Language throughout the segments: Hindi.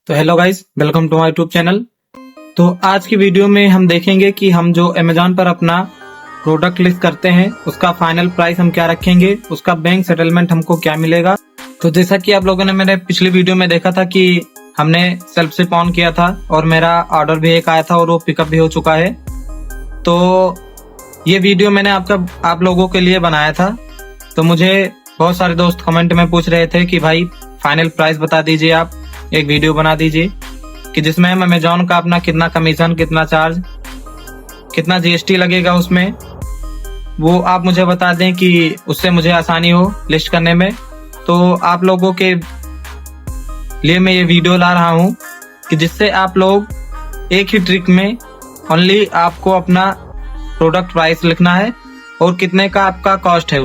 तो hello guys, welcome to my YouTube channel. तो आज की वीडियो में हम देखेंगे कि हम जो अमेजोन पर अपना प्रोडक्ट लिस्ट करते हैं उसका फाइनल प्राइस हम क्या रखेंगे, उसका बैंक सेटलमेंट हमको क्या मिलेगा। तो जैसा कि आप लोगों ने मेरे पिछली वीडियो में देखा था कि हमने सेल्फ शिप ऑन किया था और मेरा ऑर्डर भी एक आया था और वो पिकअप भी हो चुका है। तो ये वीडियो मैंने आप लोगों के लिए बनाया था। तो मुझे बहुत सारे दोस्त कमेंट में पूछ रहे थे कि भाई फाइनल प्राइस बता दीजिए, आप एक वीडियो बना दीजिए कि जिसमें हम अमेजोन का अपना कितना कमीशन, कितना चार्ज, कितना जीएसटी लगेगा उसमें, वो आप मुझे बता दें कि उससे मुझे आसानी हो लिस्ट करने में। तो आप लोगों के लिए मैं ये वीडियो ला रहा हूँ कि जिससे आप लोग एक ही ट्रिक में ओनली आपको अपना प्रोडक्ट प्राइस लिखना है और कितने का आपका कॉस्ट है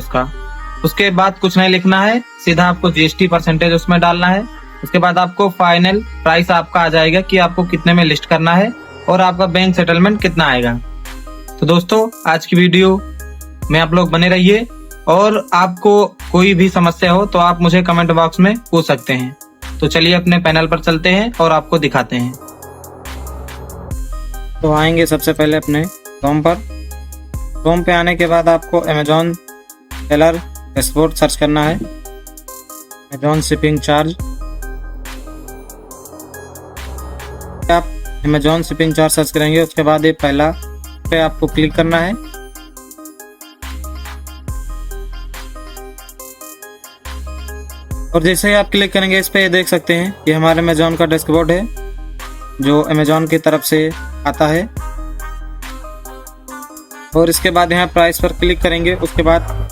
उसके बाद कुछ नहीं लिखना है, सीधा आपको जीएसटी परसेंटेज उसमें डालना है। उसके बाद आपको फाइनल प्राइस आपका आ जाएगा कि आपको कितने में लिस्ट करना है और आपका बैंक सेटलमेंट कितना आएगा। तो दोस्तों, आज की वीडियो में आप लोग बने रहिए और आपको कोई भी समस्या हो तो आप मुझे कमेंट बॉक्स में पूछ सकते हैं। तो चलिए अपने पैनल पर चलते हैं और आपको दिखाते हैं। तो आएंगे सबसे पहले अपने क्रोम पर। क्रोम पे आने के बाद आपको अमेजोन सेलर डैशबोर्ड सर्च करना है, अमेजोन शिपिंग चार्ज। आप अमेजोन शिपिंग चार्ज सर्च करेंगे, उसके बाद ये पहला पे आपको क्लिक करना है। और जैसे ही आप क्लिक करेंगे इस पे देख सकते हैं ये हमारे अमेजोन का डैशबोर्ड है जो अमेजोन की तरफ से आता है। और इसके बाद यहाँ प्राइस पर क्लिक करेंगे, उसके बाद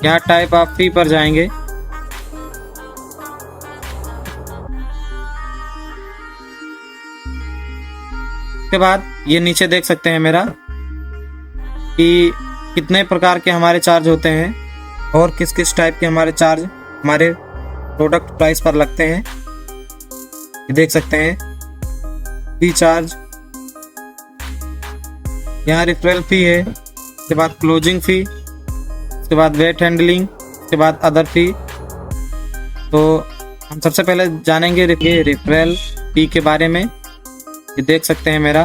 यहाँ टाइप ऑफ फी पर जाएंगे। उसके बाद ये नीचे देख सकते हैं मेरा कि कितने प्रकार के हमारे चार्ज होते हैं और किस किस टाइप के हमारे चार्ज हमारे प्रोडक्ट प्राइस पर लगते हैं। ये देख सकते हैं फी चार्ज, यहाँ रेफरल फी है, उसके बाद क्लोजिंग फी, उसके बाद वेट हैंडलिंग, उसके बाद अदर फी। तो हम सबसे पहले जानेंगे रेफरल फी के बारे में। ये देख सकते हैं मेरा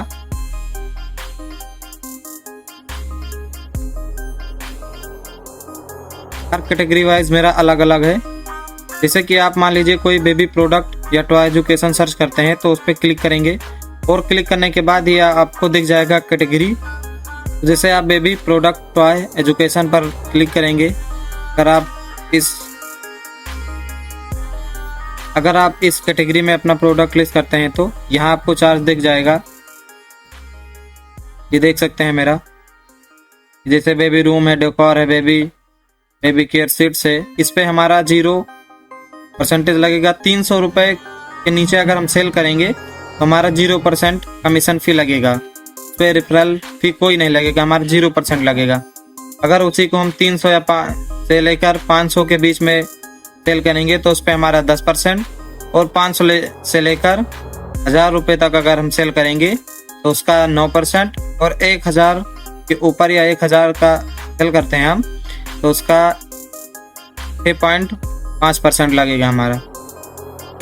हर कैटेगरी वाइज मेरा अलग अलग है। जैसे कि आप मान लीजिए कोई बेबी प्रोडक्ट या टॉय एजुकेशन सर्च करते हैं तो उस पर क्लिक करेंगे और क्लिक करने के बाद ही आपको दिख जाएगा कैटेगरी। जैसे आप बेबी प्रोडक्ट टॉय एजुकेशन पर क्लिक करेंगे, अगर आप इस कैटेगरी में अपना प्रोडक्ट लिस्ट करते हैं तो यहाँ आपको चार्ज दिख जाएगा। ये देख सकते हैं मेरा, जैसे बेबी रूम है, डेकोर है, बेबी केयर सीट्स है, इस पे हमारा 0% लगेगा। 300 रुपये के नीचे अगर हम सेल करेंगे तो हमारा 0% कमीशन फी लगेगा। इस पे रेफरल फी कोई नहीं लगेगा, हमारा 0% लगेगा। अगर उसी को हम 300 या से लेकर 500 के बीच में सेल करेंगे तो उस पर हमारा 10%, और 500 से लेकर 1000 रुपये तक अगर हम सेल करेंगे तो उसका 9%, और 1000 के ऊपर या 1000 का सेल करते हैं हम तो उसका 6.5% लगेगा हमारा।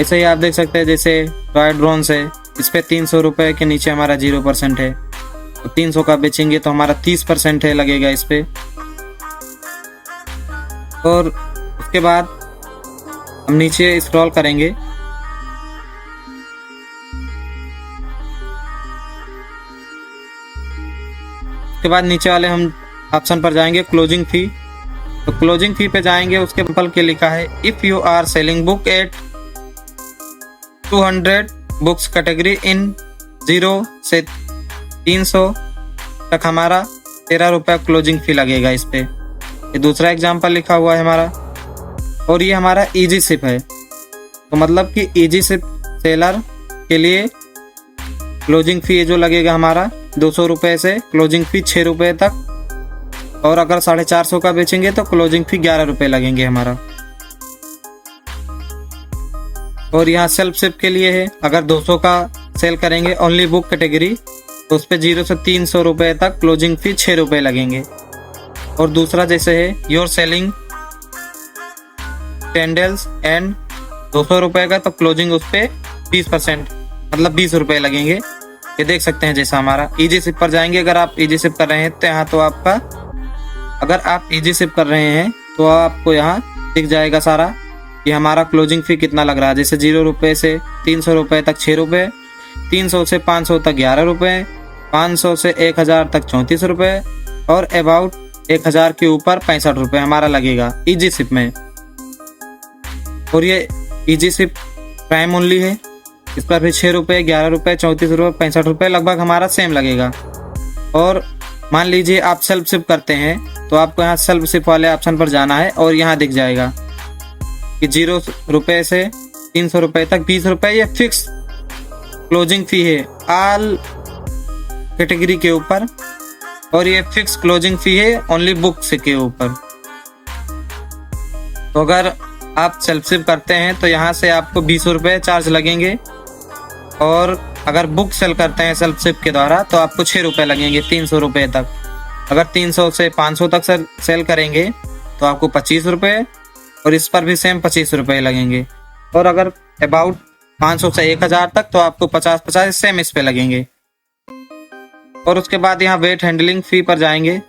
ऐसे ही आप देख सकते हैं जैसे टॉय ड्रोन से, इस पे 300 रुपये के नीचे हमारा 0% है, तो 300 का बेचेंगे तो हमारा 30% है लगेगा इस पे। और उसके बाद हम नीचे स्क्रॉल करेंगे, उसके बाद नीचे वाले हम ऑप्शन पर जाएंगे क्लोजिंग फी। तो क्लोजिंग फी पे जाएंगे, उसके ऊपर के लिखा है if you are selling book at 200 books category in 0 से 300 तक हमारा 13 रुपये क्लोजिंग फी लगेगा इस पे। ये दूसरा एग्जाम्पल लिखा हुआ है हमारा। और ये हमारा इजी शिप है, तो मतलब कि इजी शिप सेलर के लिए क्लोजिंग फी जो लगेगा हमारा 200 रुपये से क्लोजिंग फी 6 रुपये तक, और अगर 450 का बेचेंगे तो क्लोजिंग फी 11 रुपये लगेंगे हमारा। और यहाँ सेल्फ शिप के लिए है, अगर 200 का सेल करेंगे ओनली बुक कैटेगरी तो उस पर 0 से 300 रुपये तक क्लोजिंग फी 6 रुपये लगेंगे। और दूसरा जैसे है योर सेलिंग कैंडल्स एंड 200 रुपये का तो क्लोजिंग उस पर 20%, मतलब 20 रुपए लगेंगे। ये देख सकते हैं जैसा हमारा इजी सिप पर जाएंगे। अगर आप इजी सिप कर रहे हैं तो यहाँ तो आपका, अगर आप इजी सिप कर रहे हैं तो आपको यहाँ दिख जाएगा सारा कि हमारा क्लोजिंग फी कितना लग रहा है। जैसे 0 रुपये से 300 रुपये तक 6 रुपये, 300 से 500 तक 11 रुपये, 500 से 1000 तक 34 रुपये और अबाउट 1000 के ऊपर 65 रुपये हमारा लगेगा इजी सिप में। और ये इजी सिप प्राइम ओनली है, इस पर भी 6 रुपये, 11 रुपये, 34 रुपये, 65 रुपये लगभग हमारा सेम लगेगा। और मान लीजिए आप सेल्फ सिप करते हैं तो आपको यहाँ सेल्फ सिप वाले ऑप्शन पर जाना है और यहाँ दिख जाएगा कि 0 रुपये से 300 रुपये तक 20 रुपये ये फिक्स क्लोजिंग फी है ऑल कैटेगरी के ऊपर, और ये फिक्स क्लोजिंग फी है ओनली बुक्स के ऊपर। तो अगर आप सेल्फ सिप करते हैं तो यहाँ से आपको 20 रुपये चार्ज लगेंगे, और अगर बुक सेल करते हैं सेल्फ सिप के द्वारा तो आपको 6 रुपये लगेंगे 300 रुपये तक। अगर 300 से 500 तक सेल करेंगे तो आपको 25 रुपये, और इस पर भी सेम 25 रुपये लगेंगे। और अगर अबाउट 500 से 1000 तक तो आपको 50-50 सेम इस पे लगेंगे। और उसके बाद यहाँ वेट हैंडलिंग फी पर जाएंगे।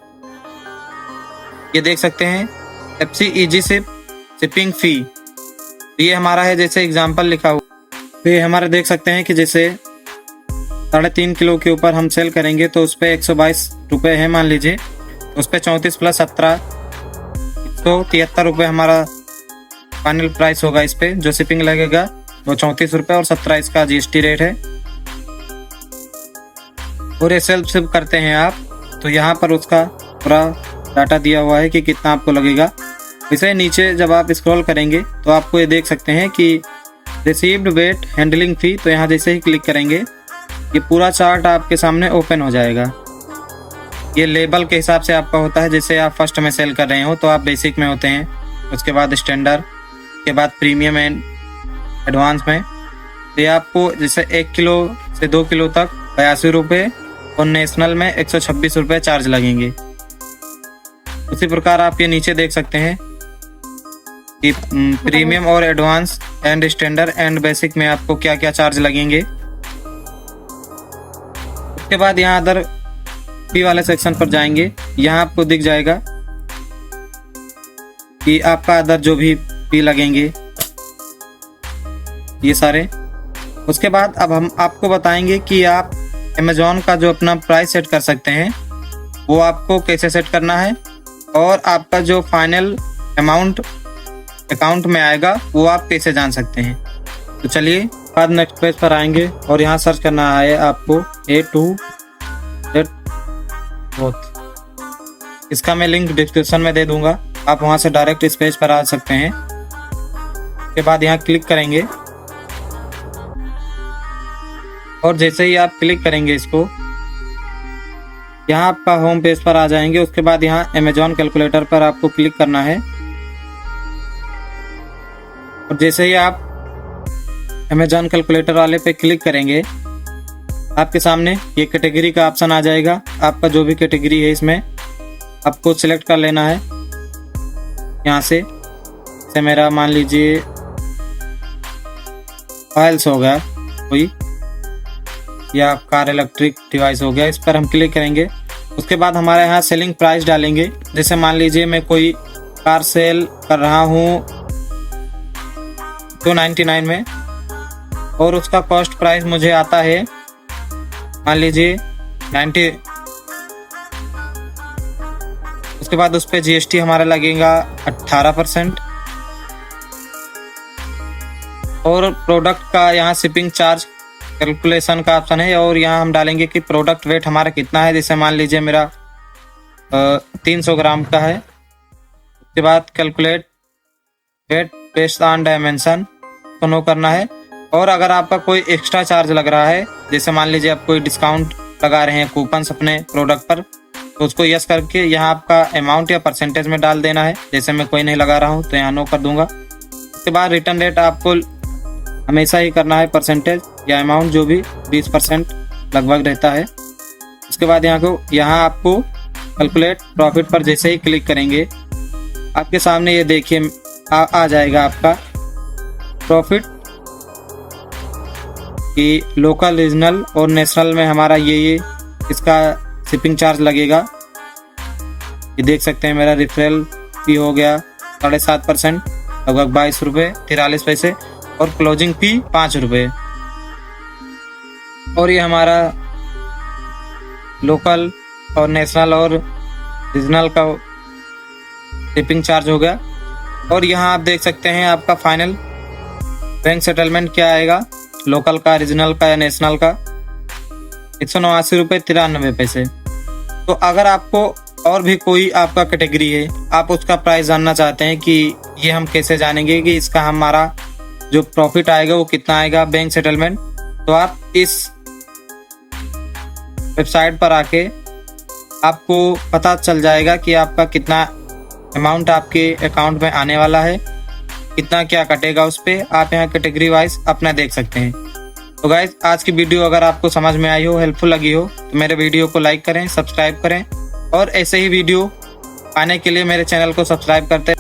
ये देख सकते हैं FC इजी सिप शिपिंग फी, ये हमारा है जैसे एग्जांपल लिखा हुआ। तो ये हमारे देख सकते हैं कि जैसे 3.5 किलो के ऊपर हम सेल करेंगे तो उस पर 122 रुपये है मान लीजिए, तो उस पर 34 + 17 173 रुपये हमारा फाइनल प्राइस होगा। इस पे जो शिपिंग लगेगा वो 34 रुपये और 17 इसका GST रेट है। और ये सेल्फ सिप करते हैं आप तो यहाँ पर उसका पूरा डाटा दिया हुआ है कि कितना आपको लगेगा। इसे नीचे जब आप स्क्रॉल करेंगे तो आपको ये देख सकते हैं कि रिसीव्ड वेट हैंडलिंग फी, तो यहाँ जैसे ही क्लिक करेंगे ये पूरा चार्ट आपके सामने ओपन हो जाएगा। ये लेबल के हिसाब से आपका होता है, जैसे आप फर्स्ट में सेल कर रहे हो तो आप बेसिक में होते हैं, उसके बाद स्टैंडर्ड, के बाद प्रीमियम एंड एडवांस में। तो ये आपको जैसे 1 किलो से 2 किलो तक 82 रुपये और नेशनल में 126 रुपये चार्ज लगेंगे। उसी प्रकार आप ये नीचे देख सकते हैं कि प्रीमियम और advance and standard and basic में आपको क्या क्या चार्ज लगेंगे। उसके बाद यहाँ अदर फी वाले सेक्शन पर जाएंगे, यहाँ आपको दिख जाएगा कि आपका अदर जो भी फी लगेंगे ये सारे। उसके बाद अब हम आपको बताएंगे कि आप अमेज़ॉन का जो अपना प्राइस सेट कर सकते हैं वो आपको कैसे सेट करना है, और आपका जो फाइनल अमाउंट अकाउंट में आएगा वो आप कैसे जान सकते हैं। तो चलिए बाद नेक्स्ट पेज पर आएंगे और यहाँ सर्च करना है आपको A to Z ग्रोथ। इसका मैं लिंक डिस्क्रिप्शन में दे दूंगा, आप वहाँ से डायरेक्ट इस पेज पर आ सकते हैं। उसके बाद यहाँ क्लिक करेंगे और जैसे ही आप क्लिक करेंगे इसको, यहाँ आपका होम पेज पर आ जाएंगे। उसके बाद यहाँ अमेज़ॉन कैलकुलेटर पर आपको क्लिक करना है, और जैसे ही आप अमेज़ॉन कैलकुलेटर वाले पे क्लिक करेंगे आपके सामने ये कैटेगरी का ऑप्शन आ जाएगा। आपका जो भी कैटेगरी है इसमें आपको सिलेक्ट कर लेना है। यहाँ से मेरा मान लीजिए फाइल्स हो गया कोई, या कार इलेक्ट्रिक डिवाइस हो गया, इस पर हम क्लिक करेंगे। उसके बाद हमारे यहाँ सेलिंग प्राइस डालेंगे। जैसे मान लीजिए मैं कोई कार सेल कर रहा हूँ 299 में, और उसका कॉस्ट प्राइस मुझे आता है मान लीजिए 90। उसके बाद उस पर GST हमारा लगेगा 18%, और प्रोडक्ट का यहाँ शिपिंग चार्ज कैलकुलेशन का ऑप्शन है, और यहाँ हम डालेंगे कि प्रोडक्ट वेट हमारा कितना है। जैसे मान लीजिए मेरा 300 ग्राम का है। उसके बाद calculate weight based on dimension को नो करना है। और अगर आपका कोई एक्स्ट्रा चार्ज लग रहा है, जैसे मान लीजिए आप कोई डिस्काउंट लगा रहे हैं कूपन्स अपने प्रोडक्ट पर, तो उसको यस करके यहाँ आपका अमाउंट या परसेंटेज में डाल देना है। जैसे मैं कोई नहीं लगा रहा हूँ तो यहाँ नो कर दूंगा। उसके बाद रिटर्न रेट आपको हमेशा ही करना है परसेंटेज या अमाउंट, जो भी 20% लगभग रहता है। उसके बाद यहाँ आपको कैलकुलेट प्रॉफिट पर जैसे ही क्लिक करेंगे आपके सामने ये देखिए आ जाएगा आपका प्रॉफिट कि लोकल, रीजनल और नेशनल में हमारा ये इसका शिपिंग चार्ज लगेगा। ये देख सकते हैं मेरा रेफरल फी हो गया 7.5%, लगभग 22 रुपये 43 पैसे, और क्लोजिंग फी 5 रुपये। और ये हमारा लोकल और नेशनल और रीजनल का शिपिंग चार्ज हो गया। और यहाँ आप देख सकते हैं आपका फाइनल बैंक सेटलमेंट क्या आएगा, लोकल का, रीजनल का या नेशनल का, 189 रुपये 93 पैसे। तो अगर आपको और भी कोई आपका कैटेगरी है, आप उसका प्राइस जानना चाहते हैं कि ये हम कैसे जानेंगे कि इसका हमारा जो प्रॉफिट आएगा वो कितना आएगा बैंक सेटलमेंट, तो आप इस वेबसाइट पर आके आपको पता चल जाएगा कि आपका कितना अमाउंट आपके अकाउंट में आने वाला है, कितना क्या कटेगा उस पर। आप यहाँ कैटेगरी वाइज अपना देख सकते हैं। तो गाइस, आज की वीडियो अगर आपको समझ में आई हो, हेल्पफुल लगी हो, तो मेरे वीडियो को लाइक करें, सब्सक्राइब करें, और ऐसे ही वीडियो पाने के लिए मेरे चैनल को सब्सक्राइब करते